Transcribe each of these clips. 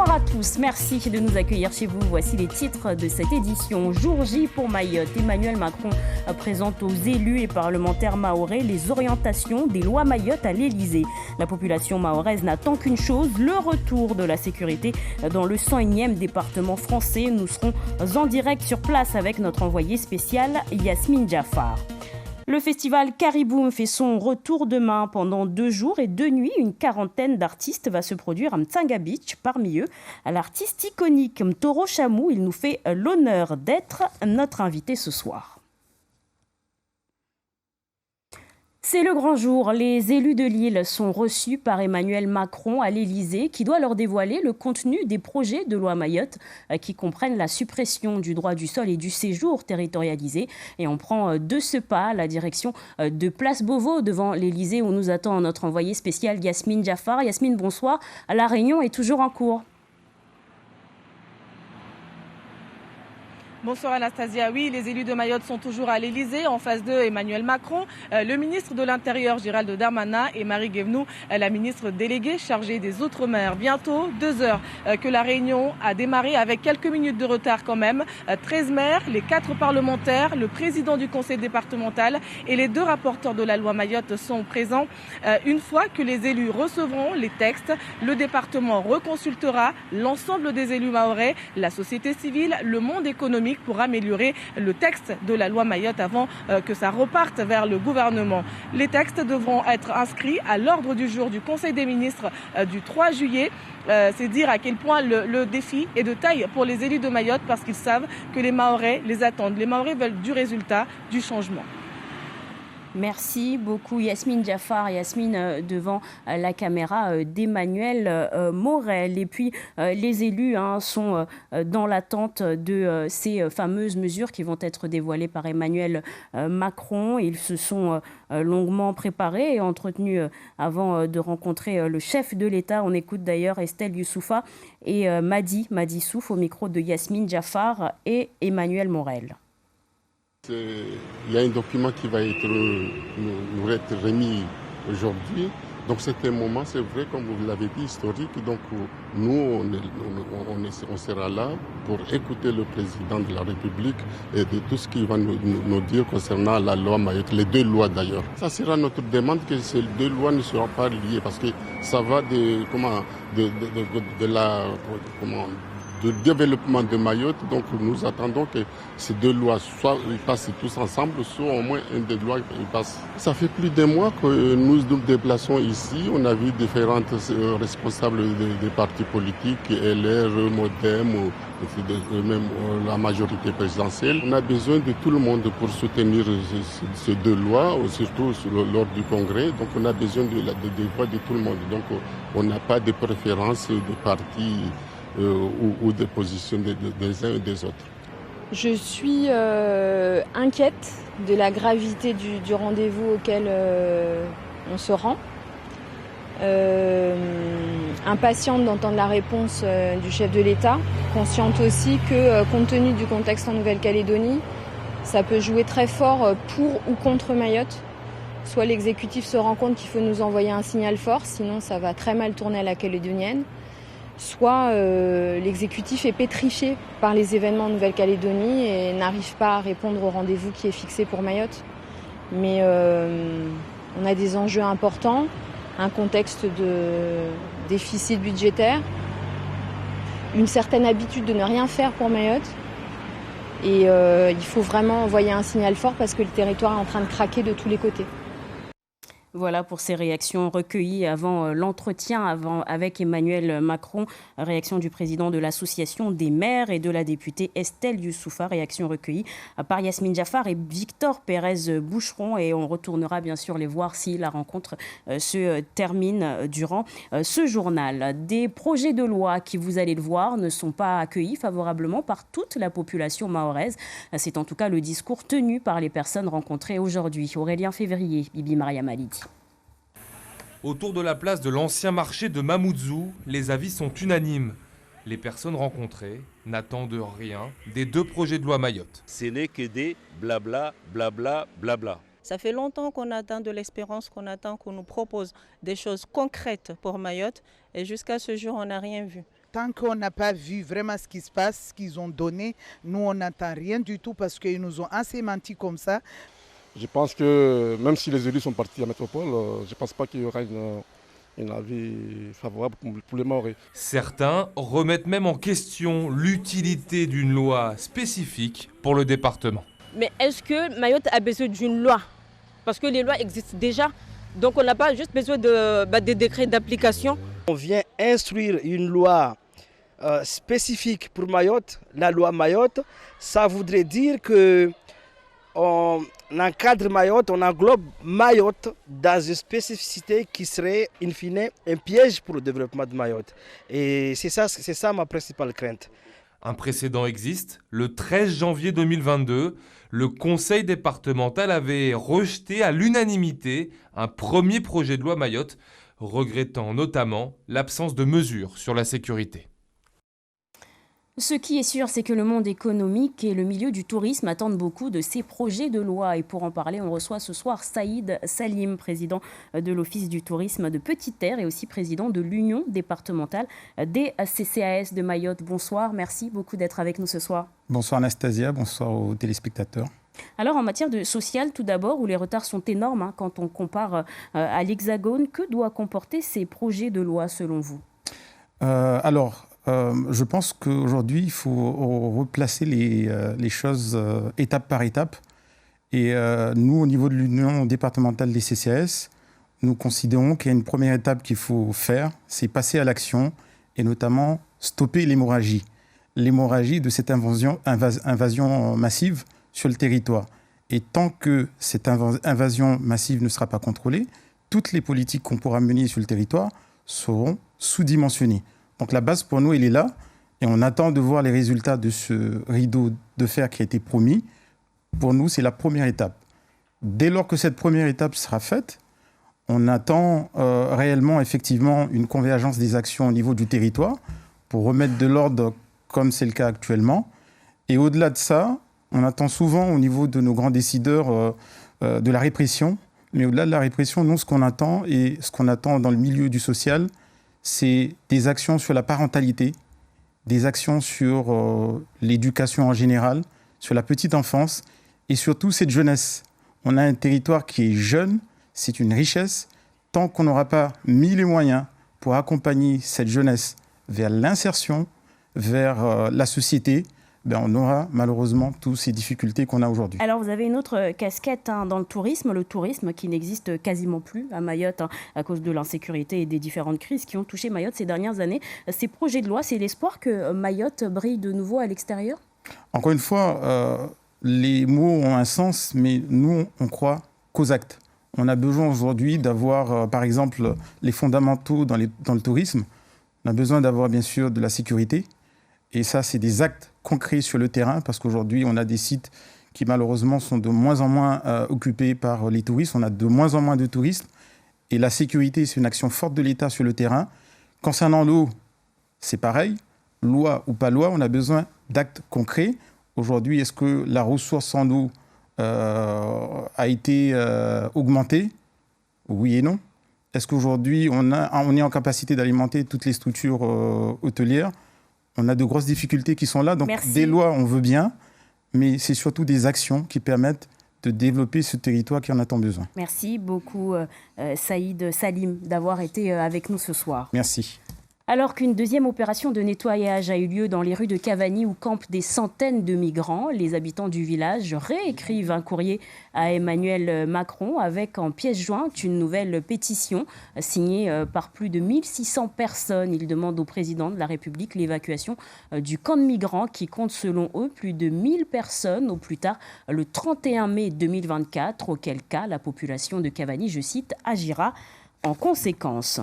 Bonsoir à tous, merci de nous accueillir chez vous. Voici les titres de cette édition. Jour J pour Mayotte. Emmanuel Macron présente aux élus et parlementaires mahorais les orientations des lois Mayotte à l'Elysée. La population mahoraise n'attend qu'une chose, le retour de la sécurité dans le 101e département français. Nous serons en direct sur place avec notre envoyé spécial Yasmine Jaffar. Le festival Caribou fait son retour demain. Pendant 2 jours et 2 nuits, une quarantaine d'artistes va se produire à Mtsanga Beach. Parmi eux, l'artiste iconique Mtoro Chamou. Il nous fait l'honneur d'être notre invité ce soir. C'est le grand jour. Les élus de l'île sont reçus par Emmanuel Macron à l'Elysée qui doit leur dévoiler le contenu des projets de loi Mayotte qui comprennent la suppression du droit du sol et du séjour territorialisé. Et on prend de ce pas la direction de Place Beauvau devant l'Elysée où nous attend notre envoyé spécial Yasmine Jaffar. Yasmine, bonsoir. La réunion est toujours en cours. Bonsoir Anastasia. Oui, les élus de Mayotte sont toujours à l'Elysée. En face d'eux, Emmanuel Macron, le ministre de l'Intérieur, Gérald Darmanin, et Marie Guévenoux, la ministre déléguée chargée des Outre-mer. Bientôt 2 heures que la réunion a démarré avec quelques minutes de retard quand même. 13 maires, les 4 parlementaires, le président du conseil départemental et les 2 rapporteurs de la loi Mayotte sont présents. Une fois que les élus recevront les textes, le département reconsultera l'ensemble des élus mahorais, la société civile, le monde économique, pour améliorer le texte de la loi Mayotte avant que ça reparte vers le gouvernement. Les textes devront être inscrits à l'ordre du jour du Conseil des ministres du 3 juillet. C'est dire à quel point le défi est de taille pour les élus de Mayotte parce qu'ils savent que les Mahorais les attendent. Les Mahorais veulent du résultat, du changement. Merci beaucoup Yasmine Jaffar. Yasmine devant la caméra d'Emmanuel Morel. Et puis les élus sont dans l'attente de ces fameuses mesures qui vont être dévoilées par Emmanuel Macron. Ils se sont longuement préparés et entretenus avant de rencontrer le chef de l'État. On écoute d'ailleurs Estelle Youssoufa et Madi Souf au micro de Yasmine Jaffar et Emmanuel Morel. Il y a un document qui va nous être remis aujourd'hui. Donc c'est un moment, c'est vrai, comme vous l'avez dit, historique. Donc nous, on sera là pour écouter le président de la République et de tout ce qu'il va nous dire concernant la loi Mayotte, les 2 lois d'ailleurs. Ça sera notre demande que ces 2 lois ne soient pas liées parce que ça va du développement de Mayotte. Donc nous attendons que ces 2 lois soit ils passent tous ensemble, soit au moins une des lois passe. Ça fait plus d'1 mois que nous nous déplaçons ici. On a vu différents responsables des partis politiques, LR, Modem, même la majorité présidentielle. On a besoin de tout le monde pour soutenir ces 2 lois, surtout lors du congrès. Donc on a besoin des voix de tout le monde. Donc on n'a pas de préférence de partis ou des positions des uns et des autres. Je suis inquiète de la gravité du rendez-vous auquel on se rend. Impatiente d'entendre la réponse du chef de l'État, consciente aussi que compte tenu du contexte en Nouvelle-Calédonie, ça peut jouer très fort pour ou contre Mayotte. Soit l'exécutif se rend compte qu'il faut nous envoyer un signal fort, sinon ça va très mal tourner à la calédonienne. Soit l'exécutif est pétrifié par les événements en Nouvelle-Calédonie et n'arrive pas à répondre au rendez-vous qui est fixé pour Mayotte. Mais on a des enjeux importants, un contexte de déficit budgétaire, une certaine habitude de ne rien faire pour Mayotte. Et il faut vraiment envoyer un signal fort parce que le territoire est en train de craquer de tous les côtés. Voilà pour ces réactions recueillies avant l'entretien avec Emmanuel Macron. Réaction du président de l'association des maires et de la députée Estelle Youssoufa. Réaction recueillie par Yasmine Jaffar et Victor Pérez Boucheron. Et on retournera bien sûr les voir si la rencontre se termine durant ce journal. Des projets de loi qui, vous allez le voir, ne sont pas accueillis favorablement par toute la population mahoraise. C'est en tout cas le discours tenu par les personnes rencontrées aujourd'hui. Aurélien Février, Bibi Mariam Alidi. Autour de la place de l'ancien marché de Mamoudzou, les avis sont unanimes. Les personnes rencontrées n'attendent rien des 2 projets de loi Mayotte. Ce n'est que des blabla, blabla, blabla. Ça fait longtemps qu'on attend de l'espérance, qu'on attend qu'on nous propose des choses concrètes pour Mayotte et jusqu'à ce jour, on n'a rien vu. Tant qu'on n'a pas vu vraiment ce qui se passe, ce qu'ils ont donné, nous on n'entend rien du tout parce qu'ils nous ont assez menti comme ça. Je pense que même si les élus sont partis à la métropole, je ne pense pas qu'il y aura un avis favorable pour les Mahorais. Certains remettent même en question l'utilité d'une loi spécifique pour le département. Mais est-ce que Mayotte a besoin d'une loi? Parce que les lois existent déjà. Donc on n'a pas juste besoin de décrets d'application. On vient instruire une loi spécifique pour Mayotte, la loi Mayotte. Ça voudrait dire que on encadre Mayotte, on englobe Mayotte dans une spécificité qui serait in fine un piège pour le développement de Mayotte. Et c'est ça ma principale crainte. Un précédent existe. Le 13 janvier 2022, le conseil départemental avait rejeté à l'unanimité un premier projet de loi Mayotte, regrettant notamment l'absence de mesures sur la sécurité. Ce qui est sûr, c'est que le monde économique et le milieu du tourisme attendent beaucoup de ces projets de loi. Et pour en parler, on reçoit ce soir Saïd Salim, président de l'Office du tourisme de Petite-Terre et aussi président de l'Union départementale des CCAS de Mayotte. Bonsoir, merci beaucoup d'être avec nous ce soir. Bonsoir Anastasia, bonsoir aux téléspectateurs. Alors en matière de social, tout d'abord, où les retards sont énormes quand on compare à l'Hexagone, que doit comporter ces projets de loi selon vous ? Je pense qu'aujourd'hui, il faut replacer les choses étape par étape. Et nous, au niveau de l'Union départementale des CCAS, nous considérons qu'il y a une première étape qu'il faut faire, c'est passer à l'action et notamment stopper l'hémorragie. L'hémorragie de cette invasion massive sur le territoire. Et tant que cette invasion massive ne sera pas contrôlée, toutes les politiques qu'on pourra mener sur le territoire seront sous-dimensionnées. Donc la base pour nous, elle est là et on attend de voir les résultats de ce rideau de fer qui a été promis. Pour nous, c'est la première étape. Dès lors que cette première étape sera faite, on attend réellement, effectivement, une convergence des actions au niveau du territoire pour remettre de l'ordre comme c'est le cas actuellement. Et au-delà de ça, on attend souvent au niveau de nos grands décideurs de la répression. Mais au-delà de la répression, nous, ce qu'on attend et ce qu'on attend dans le milieu du social, c'est des actions sur la parentalité, des actions sur l'éducation en général, sur la petite enfance et surtout cette jeunesse. On a un territoire qui est jeune, c'est une richesse. Tant qu'on n'aura pas mis les moyens pour accompagner cette jeunesse vers l'insertion, vers la société, on aura malheureusement toutes ces difficultés qu'on a aujourd'hui. Alors vous avez une autre casquette dans le tourisme qui n'existe quasiment plus à Mayotte à cause de l'insécurité et des différentes crises qui ont touché Mayotte ces dernières années. Ces projets de loi, c'est l'espoir que Mayotte brille de nouveau à l'extérieur ? Encore une fois, les mots ont un sens, mais nous, on croit qu'aux actes. On a besoin aujourd'hui d'avoir, par exemple, les fondamentaux dans le tourisme. On a besoin d'avoir, bien sûr, de la sécurité. Et ça, c'est des actes concrets sur le terrain, parce qu'aujourd'hui, on a des sites qui, malheureusement, sont de moins en moins occupés par les touristes. On a de moins en moins de touristes. Et la sécurité, c'est une action forte de l'État sur le terrain. Concernant l'eau, c'est pareil. Loi ou pas loi, on a besoin d'actes concrets. Aujourd'hui, est-ce que la ressource en eau a été augmentée ? Oui et non. Est-ce qu'aujourd'hui, on est en capacité d'alimenter toutes les structures hôtelières ? On a de grosses difficultés qui sont là. Donc, des lois, on veut bien, mais c'est surtout des actions qui permettent de développer ce territoire qui en a tant besoin. Merci beaucoup, Saïd Salim, d'avoir été avec nous ce soir. Merci. Alors qu'une deuxième opération de nettoyage a eu lieu dans les rues de Cavani où campent des centaines de migrants, les habitants du village réécrivent un courrier à Emmanuel Macron avec en pièce jointe une nouvelle pétition signée par plus de 1600 personnes. Ils demandent au président de la République l'évacuation du camp de migrants qui compte selon eux plus de 1000 personnes au plus tard le 31 mai 2024, auquel cas la population de Cavani, je cite, agira en conséquence.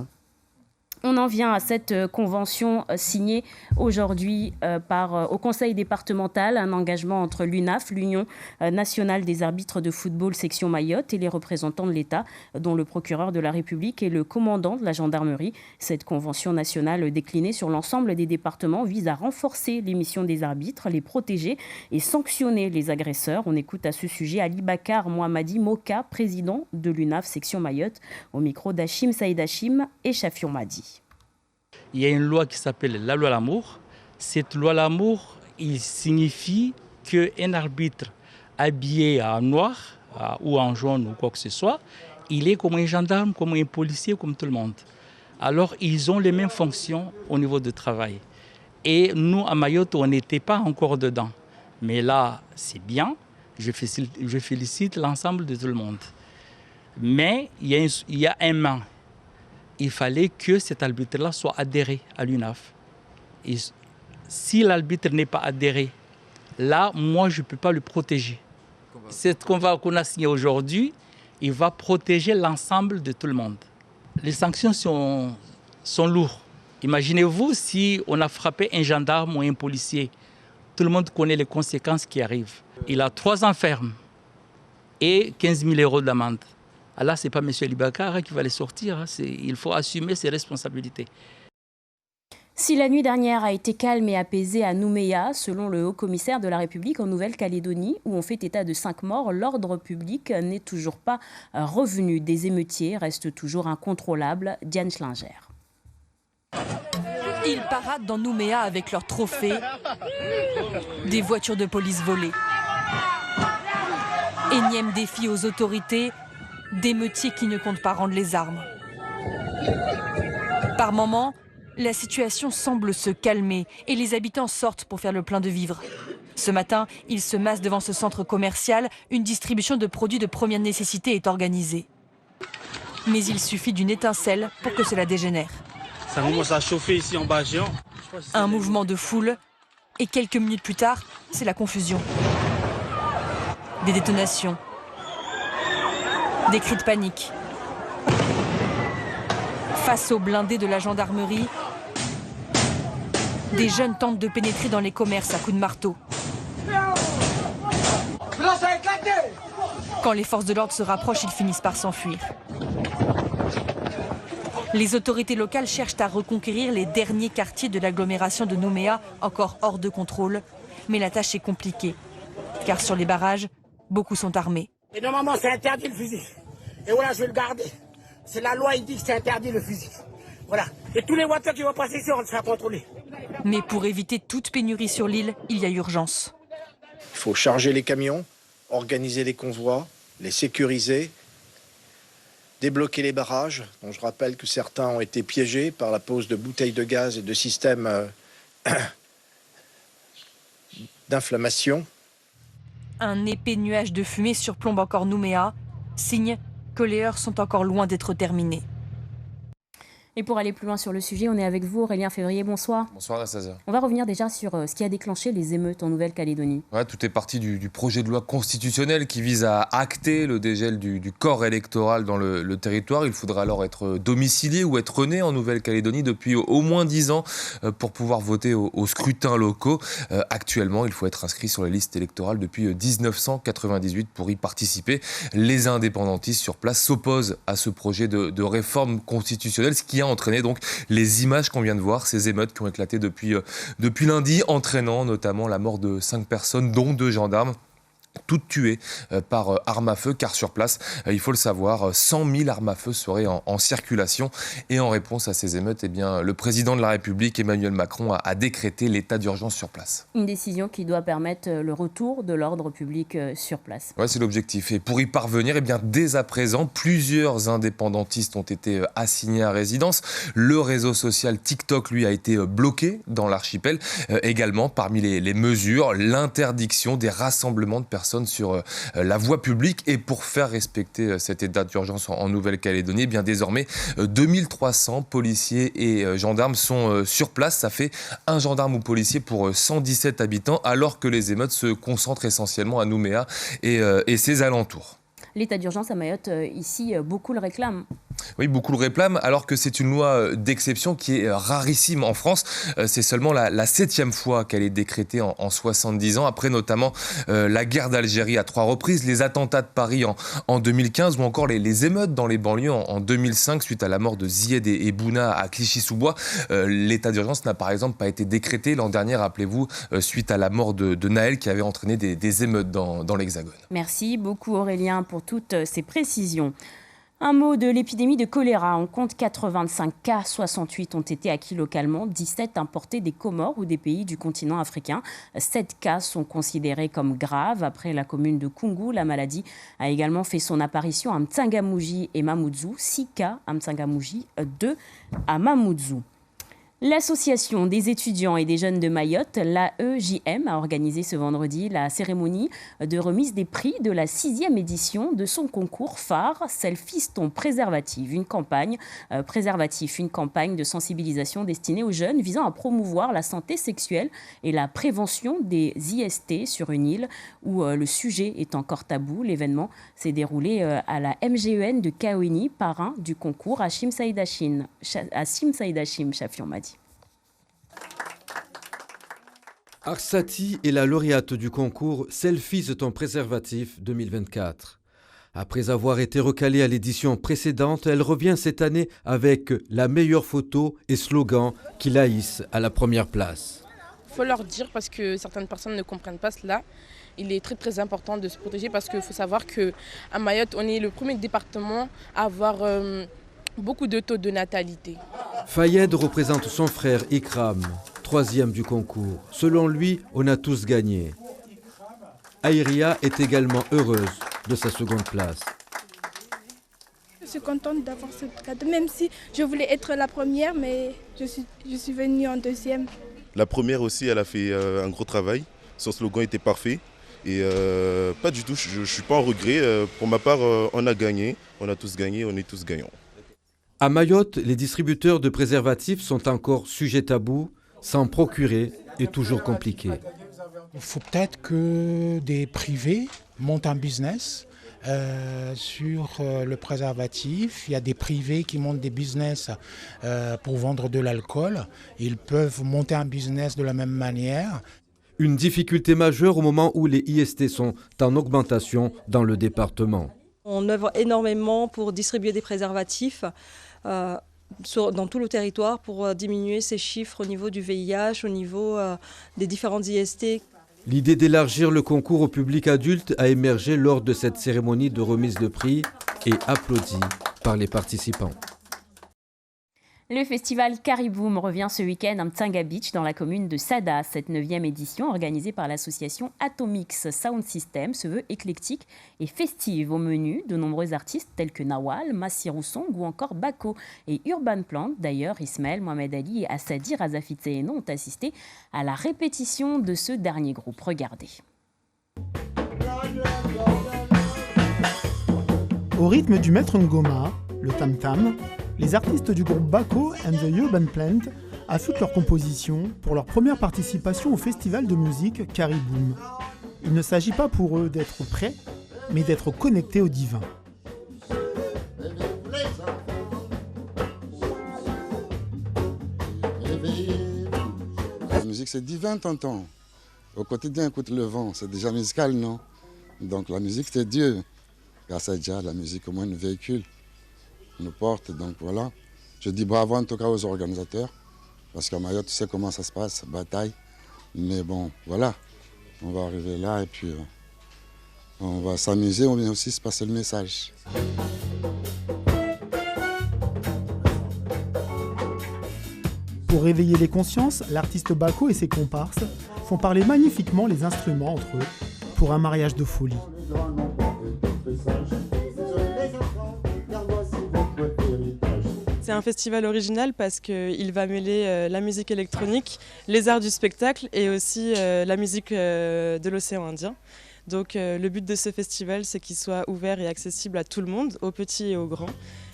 On en vient à cette convention signée aujourd'hui au Conseil départemental, un engagement entre l'UNAF, l'Union nationale des arbitres de football section Mayotte, et les représentants de l'État, dont le procureur de la République et le commandant de la gendarmerie. Cette convention nationale déclinée sur l'ensemble des départements vise à renforcer les missions des arbitres, les protéger et sanctionner les agresseurs. On écoute à ce sujet Ali Bakar Mohamadi Moka, président de l'UNAF section Mayotte, au micro d'Hachim Saïd Hachim et Chafion Madi. il y a une loi qui s'appelle la loi Lamour. Cette loi Lamour, il signifie qu'un arbitre habillé en noir ou en jaune ou quoi que ce soit, il est comme un gendarme, comme un policier, comme tout le monde. Alors, ils ont les mêmes fonctions au niveau du travail. Et nous, à Mayotte, on n'était pas encore dedans. Mais là, c'est bien. Je félicite l'ensemble de tout le monde. Mais il y a un mais. Il fallait que cet arbitre-là soit adhéré à l'UNAF. Et si l'arbitre n'est pas adhéré, là, moi, je ne peux pas le protéger. C'est ce qu'on a signé aujourd'hui. Il va protéger l'ensemble de tout le monde. Les sanctions sont lourdes. Imaginez-vous si on a frappé un gendarme ou un policier. Tout le monde connaît les conséquences qui arrivent. Il a 3 ans ferme et 15 000 € d'amende. Là, ce n'est pas M. Libakar qui va les sortir. Il faut assumer ses responsabilités. Si la nuit dernière a été calme et apaisée à Nouméa, selon le haut-commissaire de la République en Nouvelle-Calédonie, où on fait état de 5 morts, l'ordre public n'est toujours pas revenu. Des émeutiers restent toujours incontrôlables. Diane Schlinger. Ils paradent dans Nouméa avec leurs trophées, des voitures de police volées. Énième défi aux autorités, d'émeutiers qui ne comptent pas rendre les armes. Par moments, la situation semble se calmer et les habitants sortent pour faire le plein de vivres. Ce matin, ils se massent devant ce centre commercial. Une distribution de produits de première nécessité est organisée. Mais il suffit d'une étincelle pour que cela dégénère. Ça commence à chauffer ici en bas, géant. Un mouvement de foule et quelques minutes plus tard, c'est la confusion. Des détonations. Des cris de panique. Face aux blindés de la gendarmerie, des jeunes tentent de pénétrer dans les commerces à coups de marteau. Quand les forces de l'ordre se rapprochent, ils finissent par s'enfuir. Les autorités locales cherchent à reconquérir les derniers quartiers de l'agglomération de Nouméa, encore hors de contrôle. Mais la tâche est compliquée, car sur les barrages, beaucoup sont armés. Et normalement, c'est interdit le fusil. Et voilà, je vais le garder. C'est la loi, il dit que c'est interdit le fusil. Voilà. Et tous les voitures qui vont passer ici, on le fera contrôler. Mais pour éviter toute pénurie sur l'île, il y a urgence. Il faut charger les camions, organiser les convois, les sécuriser, débloquer les barrages, dont je rappelle que certains ont été piégés par la pose de bouteilles de gaz et de systèmes d'inflammation. Un épais nuage de fumée surplombe encore Nouméa, signe que les heures sont encore loin d'être terminées. Et pour aller plus loin sur le sujet, on est avec vous, Aurélien Février, bonsoir. Bonsoir Anastasia. On va revenir déjà sur ce qui a déclenché les émeutes en Nouvelle-Calédonie. Ouais, tout est parti du projet de loi constitutionnel qui vise à acter le dégel du corps électoral dans le territoire. Il faudra alors être domicilié ou être né en Nouvelle-Calédonie depuis au moins 10 ans pour pouvoir voter aux scrutins locaux. Actuellement, il faut être inscrit sur les listes électorales depuis 1998 pour y participer. Les indépendantistes sur place s'opposent à ce projet de réforme constitutionnelle, ce qui a entraîné donc les images qu'on vient de voir, ces émeutes qui ont éclaté depuis lundi, entraînant notamment la mort de 5 personnes, dont 2 gendarmes. Toutes tuées par armes à feu, car sur place, il faut le savoir, 100 000 armes à feu seraient en circulation. Et en réponse à ces émeutes, le président de la République, Emmanuel Macron, a décrété l'état d'urgence sur place. Une décision qui doit permettre le retour de l'ordre public sur place. Ouais, c'est l'objectif. Et pour y parvenir, dès à présent, plusieurs indépendantistes ont été assignés à résidence. Le réseau social TikTok, lui, a été bloqué dans l'archipel. Également, parmi les mesures, l'interdiction des rassemblements de personnes sur la voie publique. Et pour faire respecter cet état d'urgence en Nouvelle-Calédonie, désormais 2300 policiers et gendarmes sont sur place. Ça fait un gendarme ou policier pour 117 habitants, alors que les émeutes se concentrent essentiellement à Nouméa et ses alentours. L'état d'urgence à Mayotte, ici, beaucoup le réclament. Oui, beaucoup le réclament, alors que c'est une loi d'exception qui est rarissime en France. C'est seulement la 7e fois qu'elle est décrétée en 70 ans, après notamment la guerre d'Algérie à 3 reprises, les attentats de Paris en 2015 ou encore les émeutes dans les banlieues en 2005 suite à la mort de Zied et Bouna à Clichy-sous-Bois. L'état d'urgence n'a par exemple pas été décrété l'an dernier, rappelez-vous, suite à la mort de Naël qui avait entraîné des émeutes dans l'Hexagone. Merci beaucoup Aurélien pour toutes ces précisions. Un mot de l'épidémie de choléra. On compte 85 cas, 68 ont été acquis localement, 17 importés des Comores ou des pays du continent africain. 7 cas sont considérés comme graves. Après la commune de Kungu, la maladie a également fait son apparition à Mtsangamouji et Mamoudzou. 6 cas à Mtsangamouji, 2 à Mamoudzou. L'association des étudiants et des jeunes de Mayotte, l'AEJM, a organisé ce vendredi la cérémonie de remise des prix de la 6e édition de son concours phare Selfiston Préservatif, une campagne de sensibilisation destinée aux jeunes visant à promouvoir la santé sexuelle et la prévention des IST sur une île où le sujet est encore tabou. L'événement s'est déroulé à la MGEN de Kaoini, parrain du concours Hachim Saïd Hachim, Chafion m'a dit. Arsati est la lauréate du concours Selfies ton préservatif 2024. Après avoir été recalée à l'édition précédente, elle revient cette année avec la meilleure photo et slogan qui la hisse à la première place. Il faut leur dire parce que certaines personnes ne comprennent pas cela. Il est très très important de se protéger parce qu'il faut savoir qu'à Mayotte, on est le premier département à avoir beaucoup de taux de natalité. Fayed représente son frère Ikram, 3e du concours. Selon lui, on a tous gagné. Aïria est également heureuse de sa seconde place. Je suis contente d'avoir ce cadeau, même si je voulais être la première, mais je suis venue en 2e. La première aussi, elle a fait un gros travail. Son slogan était parfait. Et pas du tout, je ne suis pas en regret. Pour ma part, on a gagné, on a tous gagné, on est tous gagnants. À Mayotte, les distributeurs de préservatifs sont encore sujets tabous. S'en procurer est toujours compliqué. Il faut peut-être que des privés montent un business sur le préservatif. Il y a des privés qui montent des business pour vendre de l'alcool. Ils peuvent monter un business de la même manière. Une difficulté majeure au moment où les IST sont en augmentation dans le département. On œuvre énormément pour distribuer des préservatifs dans tout le territoire pour diminuer ces chiffres au niveau du VIH, au niveau des différentes IST. L'idée d'élargir le concours au public adulte a émergé lors de cette cérémonie de remise de prix et applaudie par les participants. Le festival Kariboum revient ce week-end à Mtsanga Beach dans la commune de Sada. Cette 9e édition, organisée par l'association Atomix Sound System, se veut éclectique et festive. Au menu, de nombreux artistes tels que Nawal, Massirou Song ou encore Bako et Urban Plant. D'ailleurs, Ismaël, Mohamed Ali et Assadi Razafitseeno ont assisté à la répétition de ce dernier groupe. Regardez. Au rythme du maître Ngoma, le tam-tam, les artistes du groupe Bako and the Urban Plant affûtent leur composition pour leur première participation au festival de musique Kariboum. Il ne s'agit pas pour eux d'être prêts, mais d'être connectés au divin. La musique c'est divin, tonton. Au quotidien, écoute le vent, c'est déjà musical, non? Donc la musique c'est Dieu. Grâce à Dieu, la musique au moins nous véhicule, nous porte, donc voilà. Je dis bravo en tout cas aux organisateurs, parce qu'à Mayotte, tu sais comment ça se passe, bataille. Mais bon, voilà, on va arriver là et puis on va s'amuser, on vient aussi se passer le message. Pour réveiller les consciences, l'artiste Bako et ses comparses font parler magnifiquement les instruments entre eux pour un mariage de folie. C'est un festival original parce qu'il va mêler la musique électronique, les arts du spectacle et aussi la musique de l'océan Indien. Donc le but de ce festival, c'est qu'il soit ouvert et accessible à tout le monde, aux petits et aux grands,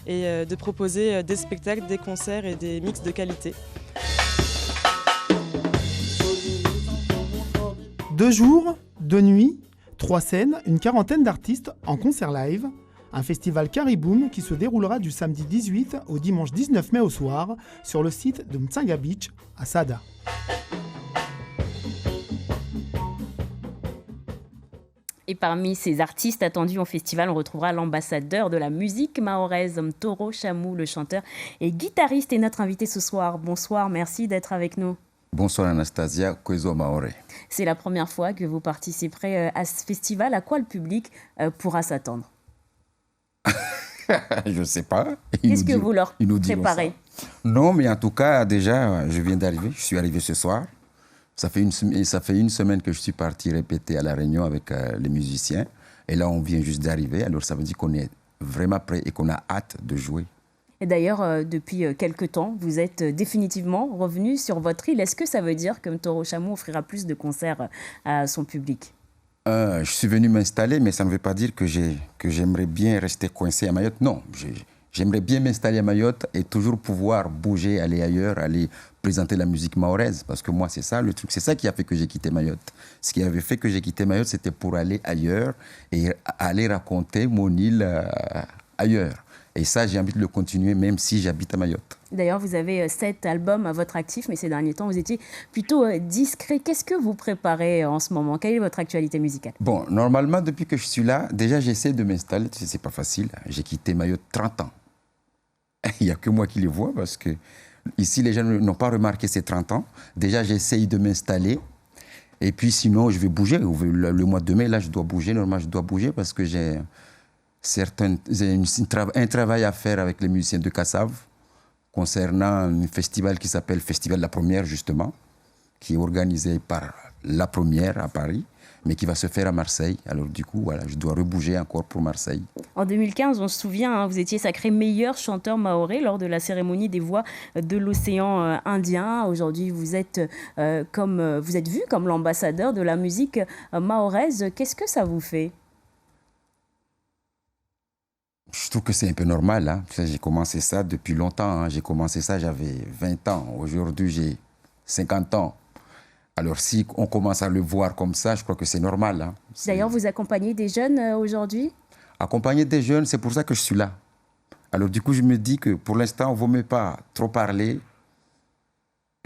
et de proposer des spectacles, des concerts et des mix de qualité. 2 jours, 2 nuits, 3 scènes, une quarantaine d'artistes en concert live. Un festival Kariboum qui se déroulera du samedi 18 au dimanche 19 mai au soir sur le site de Mtsanga Beach à Sada. Et parmi ces artistes attendus au festival, on retrouvera l'ambassadeur de la musique mahoraise, Mtoro Chamou, le chanteur et guitariste, est notre invité ce soir. Bonsoir, merci d'être avec nous. Bonsoir Anastasia, Kwezo Maoré. C'est la première fois que vous participerez à ce festival. À quoi le public pourra s'attendre? Je ne sais pas. Qu'est-ce que vous leur préparez? Non, mais en tout cas, déjà, je viens d'arriver. Je suis arrivé ce soir. Ça fait une semaine que je suis parti répéter à La Réunion avec les musiciens. Et là, on vient juste d'arriver. Alors, ça veut dire qu'on est vraiment prêt et qu'on a hâte de jouer. Et d'ailleurs, depuis quelques temps, vous êtes définitivement revenu sur votre île. Est-ce que ça veut dire que Ntoro Chamou offrira plus de concerts à son public? Je suis venu m'installer, mais ça ne veut pas dire que j'aimerais bien rester coincé à Mayotte. Non, j'aimerais bien m'installer à Mayotte et toujours pouvoir bouger, aller ailleurs, aller présenter la musique mahoraise. Parce que moi, c'est ça le truc. C'est ça qui a fait que j'ai quitté Mayotte. Ce qui avait fait que j'ai quitté Mayotte, c'était pour aller ailleurs et aller raconter mon île ailleurs. Et ça, j'ai envie de le continuer, même si j'habite à Mayotte. D'ailleurs, vous avez 7 albums à votre actif, mais ces derniers temps, vous étiez plutôt discret. Qu'est-ce que vous préparez en ce moment? Quelle est votre actualité musicale? Bon, normalement, depuis que je suis là, déjà, j'essaie de m'installer. C'est pas facile. J'ai quitté Mayotte 30 ans. Il n'y a que moi qui les vois, parce que ici, les gens n'ont pas remarqué ces 30 ans. Déjà, j'essaye de m'installer. Et puis, sinon, je vais bouger. Le mois de mai, là, je dois bouger. Normalement, je dois bouger parce que j'ai un travail à faire avec les musiciens de Kassav concernant un festival qui s'appelle Festival La Première, justement, qui est organisé par La Première à Paris, mais qui va se faire à Marseille. Alors du coup, voilà, je dois rebouger encore pour Marseille. En 2015, on se souvient, vous étiez sacré meilleur chanteur mahorais lors de la cérémonie des voix de l'océan Indien. Aujourd'hui, vous êtes vu comme l'ambassadeur de la musique mahoraise. Qu'est-ce que ça vous fait? Je trouve que c'est un peu normal. Hein. J'ai commencé ça depuis longtemps. Hein. J'ai commencé ça, j'avais 20 ans. Aujourd'hui, j'ai 50 ans. Alors, si on commence à le voir comme ça, je crois que c'est normal. Hein. D'ailleurs, vous accompagnez des jeunes aujourd'hui? Accompagner des jeunes, c'est pour ça que je suis là. Alors, du coup, je me dis que pour l'instant, on ne vaut mieux pas trop parler.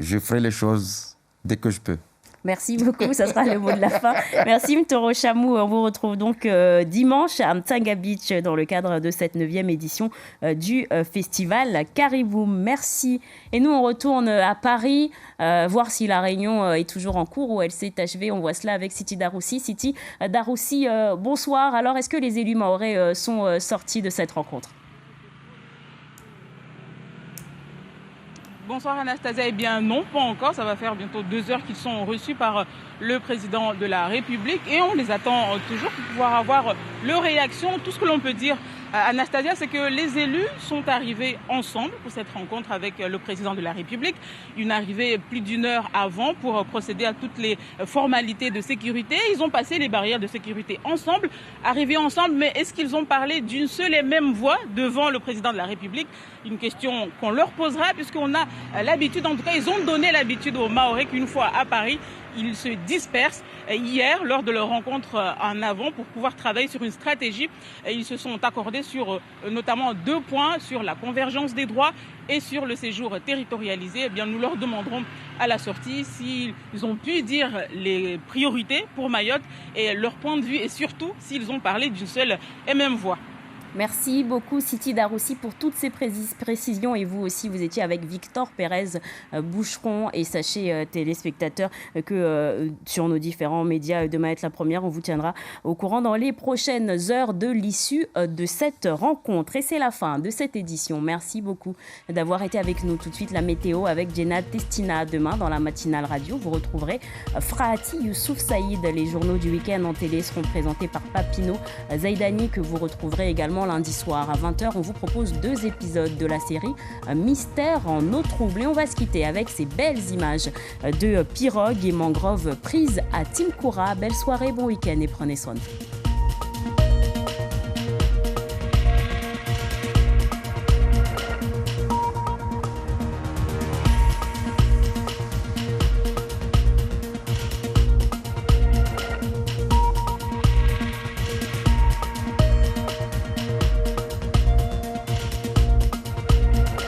Je ferai les choses dès que je peux. Merci beaucoup, ça sera le mot de la fin. Merci Ntoro Chamou, on vous retrouve donc dimanche à Mtanga Beach dans le cadre de cette 9e édition du festival Cariboum. Merci. Et nous on retourne à Paris, voir si la réunion est toujours en cours ou elle s'est achevée. On voit cela avec Siti Daroussi. Siti Daroussi, bonsoir. Alors est-ce que les élus mahorais sont sortis de cette rencontre? Bonsoir Anastasia, eh bien non, pas encore, ça va faire bientôt 2 heures qu'ils sont reçus par le président de la République et on les attend toujours pour pouvoir avoir leur réaction. Tout ce que l'on peut dire, Anastasia, c'est que les élus sont arrivés ensemble pour cette rencontre avec le président de la République. Une arrivée plus d'1 heure avant pour procéder à toutes les formalités de sécurité. Ils ont passé les barrières de sécurité ensemble, arrivés ensemble, mais est-ce qu'ils ont parlé d'une seule et même voix devant le président de la République? Une question qu'on leur posera puisqu'on a l'habitude, en tout cas ils ont donné l'habitude aux Mahorais qu'une fois à Paris, ils se dispersent. Hier, lors de leur rencontre en avant pour pouvoir travailler sur une stratégie, ils se sont accordés sur notamment 2 points, sur la convergence des droits et sur le séjour territorialisé. Eh bien, nous leur demanderons à la sortie s'ils ont pu dire les priorités pour Mayotte et leur point de vue et surtout s'ils ont parlé d'une seule et même voix. Merci beaucoup Siti Daroussi pour toutes ces précisions et vous aussi vous étiez avec Victor Pérez Boucheron et sachez téléspectateurs que sur nos différents médias de Mayotte La Première on vous tiendra au courant dans les prochaines heures de l'issue de cette rencontre et c'est la fin de cette édition. Merci beaucoup d'avoir été avec nous. Tout de suite la météo avec Jenna Testina. Demain dans la matinale radio vous retrouverez Frahati Youssouf Saïd. Les journaux du week-end en télé seront présentés par Papino Zaidani que vous retrouverez également lundi soir à 20h. On vous propose 2 épisodes de la série Mystère en eau trouble et on va se quitter avec ces belles images de pirogues et mangroves prises à Timkoura. Belle soirée, bon week-end et prenez soin de vous.